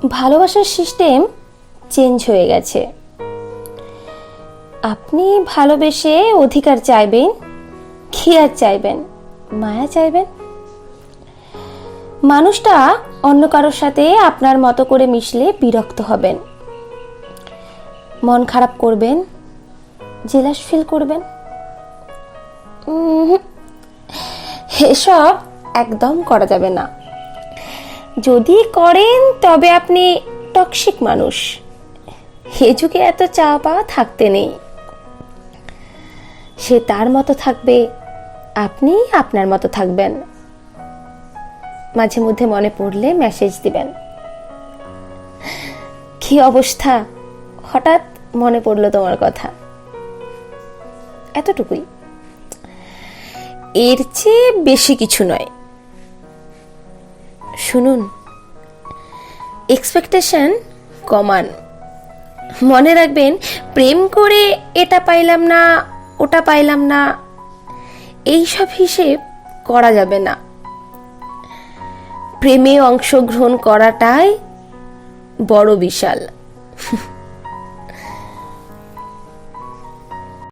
ভালোবাসার system change হয়ে গেছে। আপনি ভালোবেসে অধিকার চাইবেন, খেয়ার চাইবেন, মায়া চাইবেন। মানুষটা অন্য কারোর সাথে আপনার মতো করে মিশলে বিরক্ত হবেন, মন খারাপ করবেন, জেলাস ফিল করবেন। এসব একদম করা যাবে না। যদি করেন তবে আপনি টক্সিক মানুষ। এ যুগে এত চাওয়া পাওয়া থাকতে নেই। সে তার মতো থাকবে, আপনি আপনার মতো থাকবেন। মাঝে মধ্যে মনে পড়লে মেসেজ দিবেন, কি অবস্থা, হঠাৎ মনে পড়লো তোমার কথা। এতটুকুই, এর চেয়ে বেশি কিছু নয়। শুনুন, এক্সপেকটেশন কমান। মনে রাখবেন, প্রেম করে এটা পাইলাম না, ওটা পাইলাম না, এইসব হিসেব করা যাবে না। প্রেমে অংশগ্রহণ করাটাই বড় বিশাল।